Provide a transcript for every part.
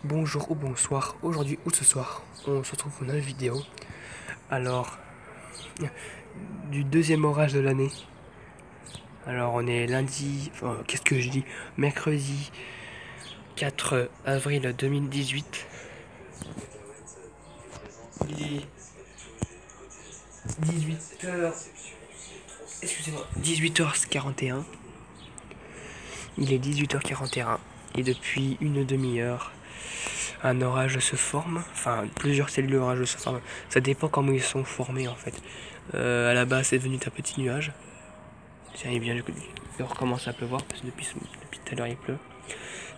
Bonjour ou bonsoir, aujourd'hui ou ce soir, on se retrouve pour une nouvelle vidéo. Alors, du deuxième orage de l'année. Alors on est lundi, enfin, qu'est-ce que je dis, mercredi 4 avril 2018. Il est 18h, excusez-moi, 18h41. Il est 18h41 et depuis une demi-heure, un orage se forme, enfin plusieurs cellules orageuses se forment. Ça dépend comment ils sont formés en fait. À la base, c'est devenu un petit nuage. Tiens, il vient de recommencer à pleuvoir parce que depuis tout à l'heure il pleut.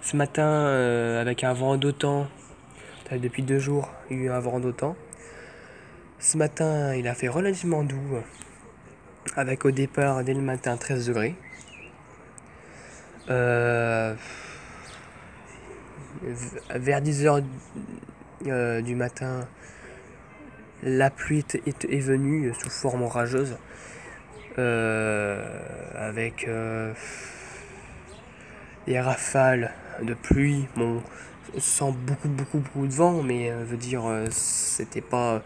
Ce matin, avec un vent d'autant, depuis 2 jours, il y a eu un vent d'autant. Ce matin, il a fait relativement doux, avec au départ, dès le matin, 13 degrés. Vers 10h du matin, la pluie est venue sous forme orageuse, avec des rafales de pluie, bon, sans beaucoup de vent, mais veut dire, c'était pas,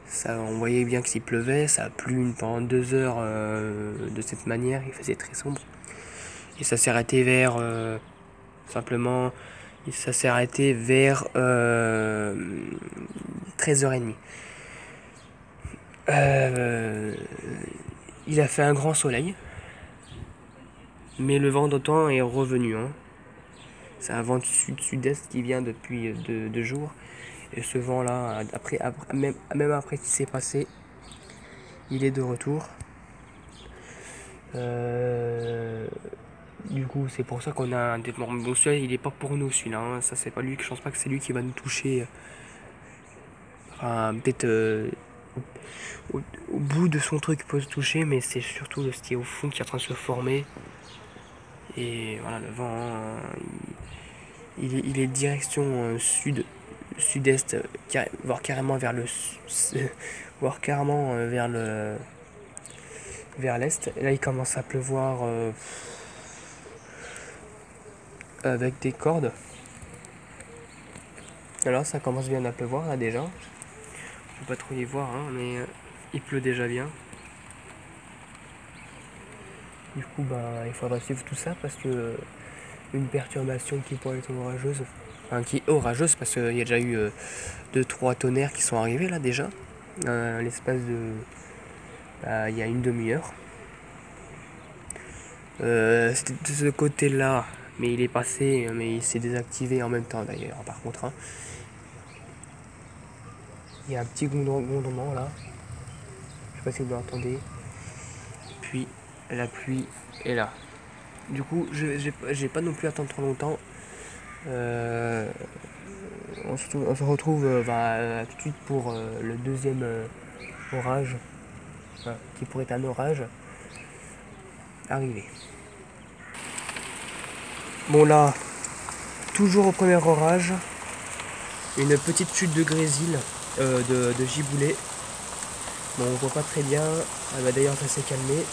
ça, on voyait bien que s'il pleuvait, ça a plu pendant 2 heures de cette manière, il faisait très sombre, et ça s'est arrêté vers, simplement, ça s'est arrêté vers 13h30. Il a fait un grand soleil, mais le vent d'autant est revenu, hein. C'est un vent de sud-sud-est qui vient depuis 2 jours. Et ce vent-là, même après ce qui s'est passé, il est de retour. Du coup, c'est pour ça qu'on a un développement. Bon, celui-là, il est pas pour nous, celui-là, hein. Ça, c'est pas lui. Je pense pas que c'est lui qui va nous toucher. Enfin, peut-être au bout de son truc, il peut se toucher, mais c'est surtout ce qui est au fond qui est en train de se former. Et voilà, le vent, hein, il est direction sud-est, voire carrément vers voire carrément vers l'est. Et là, il commence à pleuvoir avec des cordes. Alors, ça commence bien à pleuvoir là déjà. Je peux pas trop y voir, hein, mais il pleut déjà bien. Du coup, il faudra suivre tout ça parce que une perturbation qui pourrait être orageuse, enfin qui est orageuse parce qu'il y a déjà eu 2-3 tonnerres qui sont arrivés là déjà, l'espace de, il y a une demi-heure. C'était de ce côté-là, mais il est passé, mais il s'est désactivé en même temps d'ailleurs. Par contre, hein. Il y a un petit grondement là. Je sais pas si vous l'entendez. Puis la pluie est là. Du coup, j'ai pas non plus attendre trop longtemps. On se retrouve tout de suite pour le deuxième orage, qui pourrait être un orage, arrivé. Bon là, toujours au premier orage, une petite chute de grésil, de giboulée. Bon, on voit pas très bien. D'ailleurs, ça s'est calmé.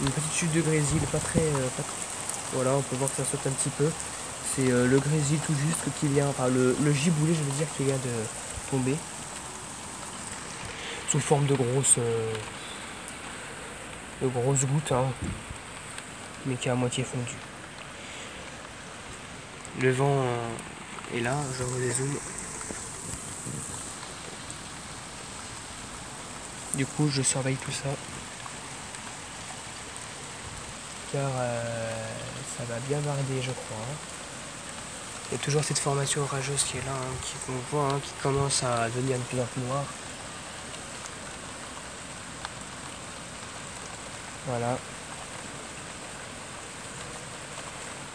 Une petite chute de grésil, pas très. Voilà, on peut voir que ça saute un petit peu. C'est le grésil tout juste qui vient, enfin le giboulée, je veux dire, qui vient de tomber. Sous forme de grosses gouttes, hein, mais qui est à moitié fondu. Le vent est là, je redézoome. Du coup, je surveille tout ça, car ça va bien barder, je crois. Il y a toujours cette formation orageuse qui est là, hein, qu'on voit, hein, qui commence à devenir de plus en plus noire. Voilà.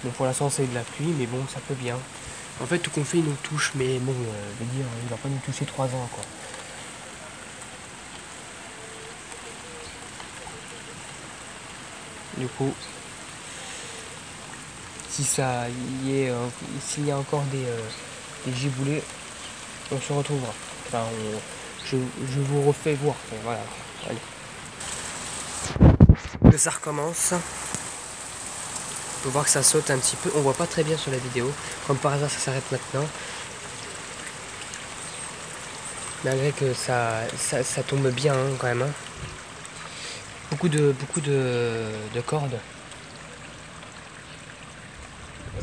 Bon, pour l'instant, c'est de la pluie, mais bon, ça peut bien. En fait, tout qu'on fait, il nous touche, mais bon, je veux dire, il va pas nous toucher 3 ans, quoi. Du coup, si ça y est, s'il y a encore des giboulées, on se retrouvera. Enfin, je vous refais voir. Enfin, voilà. Allez. Que ça recommence. peut voir que ça saute un petit peu. On voit pas très bien sur la vidéo. Comme par hasard, ça s'arrête maintenant. Malgré que ça tombe bien hein, quand même. Hein. Beaucoup de cordes.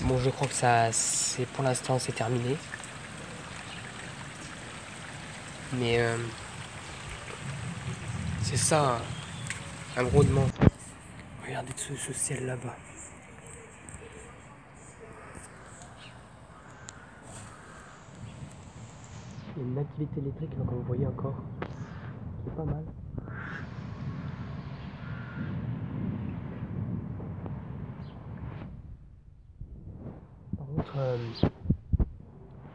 Bon, je crois que ça, c'est pour l'instant, c'est terminé. Mais c'est ça, un grondement. Regardez ce ciel là-bas. Il y a une activité électrique là, comme vous voyez encore. C'est pas mal. Par contre,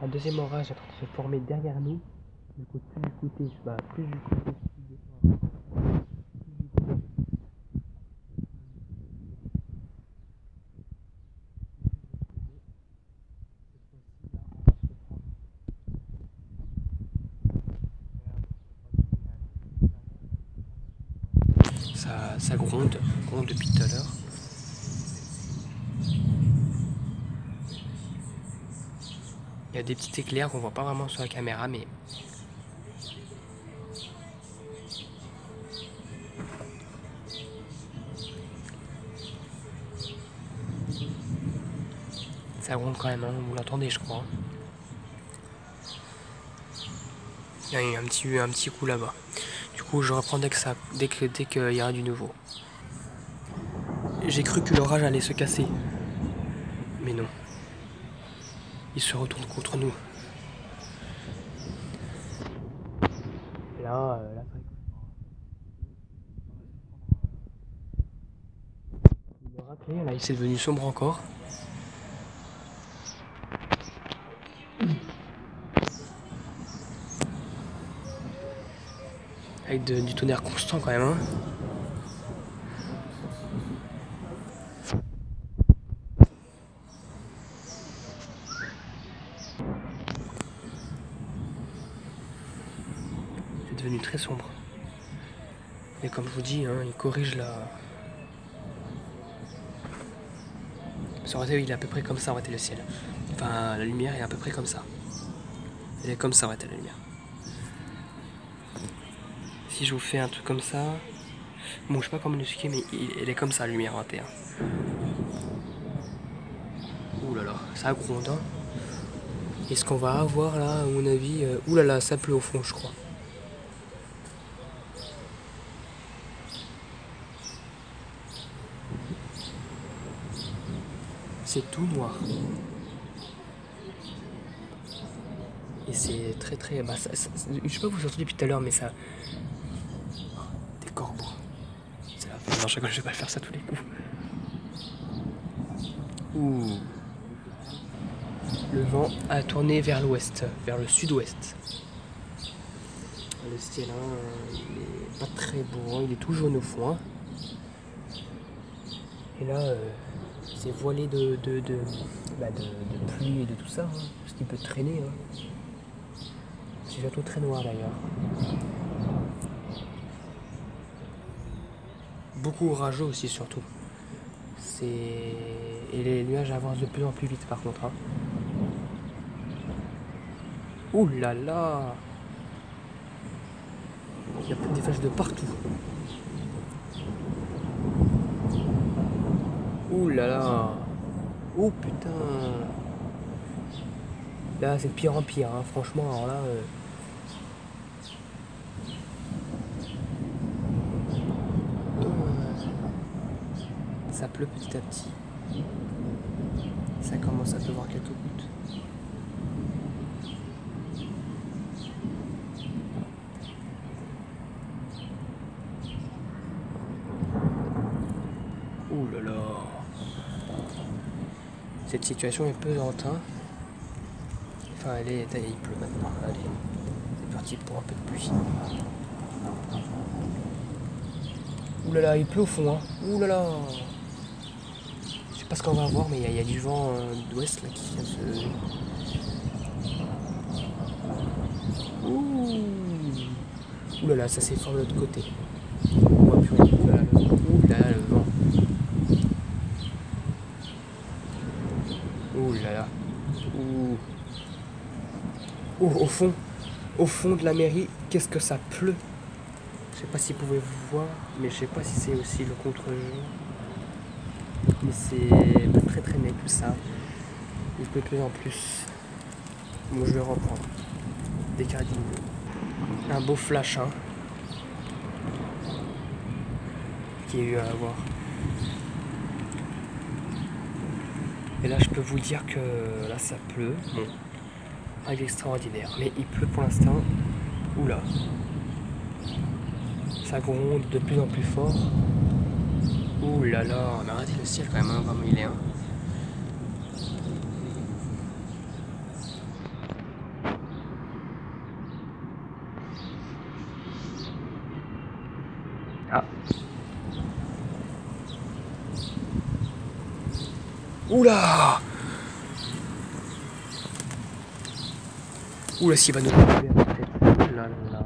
un deuxième orage est en train de se former derrière nous. Du coup, plus du côté ça gronde depuis tout à l'heure. Il y a des petits éclairs qu'on voit pas vraiment sur la caméra, mais ça gronde quand même, hein. Vous l'entendez je crois. Il y a eu un petit coup là-bas. Du coup je reprends dès qu'il y aura du nouveau. J'ai cru que l'orage allait se casser. Mais non. Il se retourne contre nous. Là, là, il s'est devenu sombre encore. Avec du tonnerre constant quand même. Hein. C'est devenu très sombre. Et comme je vous dis, hein, il corrige la... Ça aurait été, il est à peu près comme ça aurait été le ciel. Enfin, la lumière est à peu près comme ça. Elle est comme ça aurait été la lumière. Si je vous fais un truc comme ça... Bon, je sais pas comment l'expliquer, mais elle est comme ça, la lumière en terre. Ouh là là, ça gronde. Hein. Et ce qu'on va avoir là, à mon avis... ouh là là, ça pleut au fond, je crois. C'est tout noir. Et c'est très très... Bah, je sais pas vous entendez depuis tout à l'heure, mais ça... Des corbeaux. C'est la fin. Non, je vais pas faire ça tous les coups. Ouh. Le vent a tourné vers l'ouest, vers le sud-ouest. Le ciel, hein, il est pas très beau, hein, il est tout jaune au fond. Hein. Et là, c'est voilé de pluie et de tout ça, hein, ce qui peut traîner. Hein. C'est surtout très noir d'ailleurs. Beaucoup orageux aussi surtout. Et les nuages avancent de plus en plus vite par contre. Hein. Ouh là là! Il y a des flashs de partout. Ouh là là! Oh putain! Là c'est de pire en pire, hein. Franchement, alors là... Ça pleut petit à petit. Ça commence à pleuvoir quelques gouttes. Ouh là là. Cette situation est pesante, hein. Enfin, il pleut maintenant. Allez, c'est parti pour un peu de pluie. Ouh là là, il pleut au fond, hein. Ouh là là. Je sais pas ce qu'on va avoir, mais il y a du vent d'ouest là qui vient se... Ouh là là, ça s'effondre de l'autre côté. On voit plus rien. Ouh là là, le vent. Ouh là là. Ouh. Ouh, au fond de la mairie, qu'est-ce que ça pleut. Je sais pas si vous pouvez vous voir, mais je sais pas si c'est aussi le contre-jour. Mais c'est pas très net tout ça. Il pleut de plus en plus. Moi je vais reprendre. Des cardinaux. Un beau flash, hein. Qui a eu à avoir. Et là je peux vous dire que là ça pleut. Bon. Ah, il est extraordinaire. Mais il pleut pour l'instant. Oula. Ça gronde de plus en plus fort. Ouh là là, on a raté le ciel quand même, hein, comme il est. Hein. Ah. Oula. Oula, s'il va nous tomber la tête. Oh là là.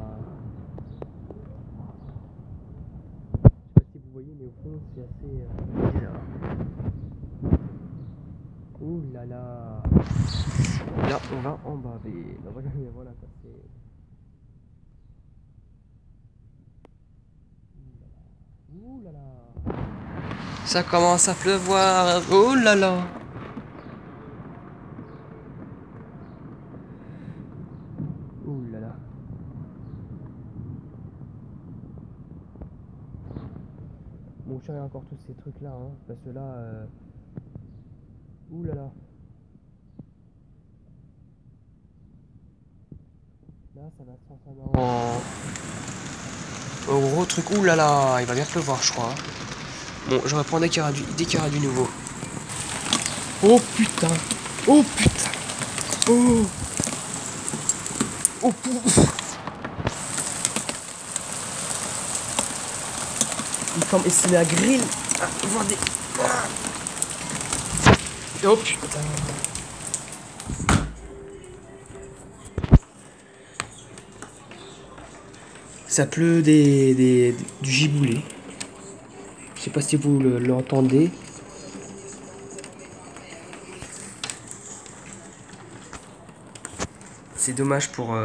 Je sais pas si vous voyez, mais au fond, c'est assez bizarre. Ouh là là. Là, on va en baver. Là, voilà, ça c'est. Ouh là là. Ça commence à pleuvoir. Oh là là. Ouh là là. Bon, je surveille encore tous ces trucs là, hein, parce que là. Ouh là là. Là, ça va se transformer en gros truc. Ouh là là, il va bien pleuvoir, je crois. Bon, je reprends dès qu'il y aura du nouveau. Oh putain. Oh putain. Oh. Oh il se met à grille. Ah, vendez. Oh putain. Ça pleut du giboulé. Je sais pas si vous l'entendez. C'est dommage pour...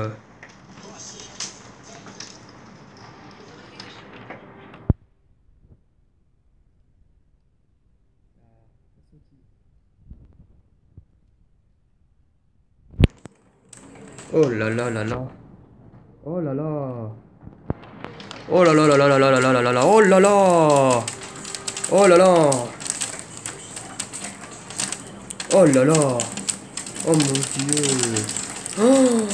Oh là là là là. Oh là là. Oh là là là là là là là là là là. Oh là là. Oh là là. Oh là là. Oh mon dieu. Oh,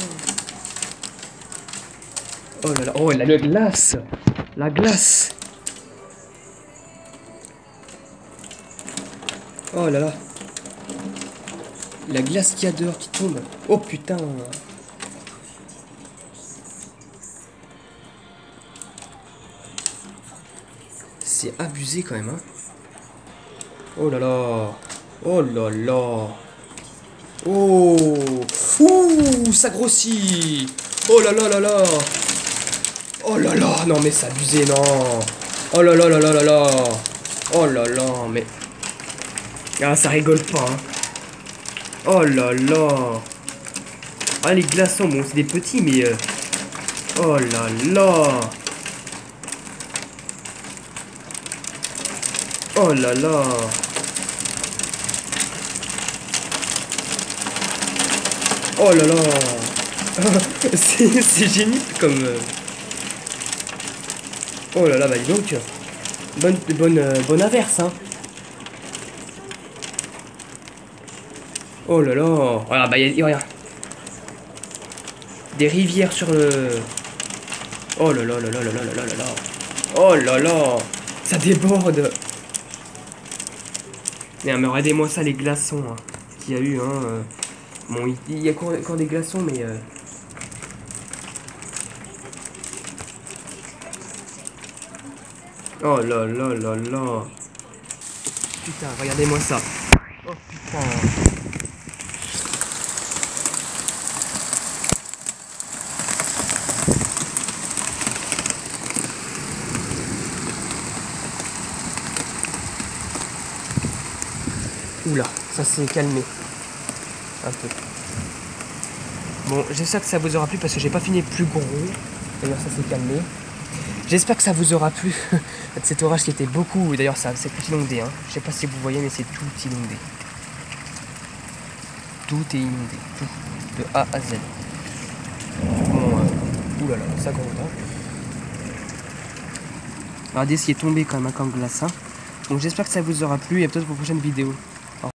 oh là là. Oh la glace. La glace. Oh là là. La glace qu'il y a dehors qui tombe. Oh putain. C'est abusé quand même, hein. Oh là là. Oh là là. Oh. Ouh, ça grossit. Oh là là là là. Oh là là. Non mais c'est abusé, non. Oh là là là là là là. Oh là là, mais... Ah, ça rigole pas, hein. Oh là là. Ah, les glaçons, bon, c'est des petits, mais... Oh là là. Oh là là. Oh là là. C'est génial comme... Oh là là, bah dis donc. Bonne averse, hein. Oh là là. Voilà, bah y a rien. Des rivières sur le... Oh là là là là là là là là là. Oh là là. Ça déborde. Mais regardez-moi ça, les glaçons, hein, qu'il y a eu, hein. Bon, il y a encore des glaçons, mais... Oh là là là là. Putain, regardez-moi ça. Oh putain. Oula, ça s'est calmé. un peu. Bon, j'espère que ça vous aura plu parce que j'ai pas fini plus gros. D'ailleurs, ça s'est calmé. J'espère que ça vous aura plu. Cet orage qui était beaucoup. D'ailleurs, ça c'est tout inondé. Hein. Je sais pas si vous voyez, mais c'est tout inondé. Tout est inondé. Tout. De A à Z. Bon, oulala, ça gronde. Hein. Regardez ce qui est tombé quand même comme glace. Hein. Donc j'espère que ça vous aura plu et à peut-être pour une prochaine vidéo.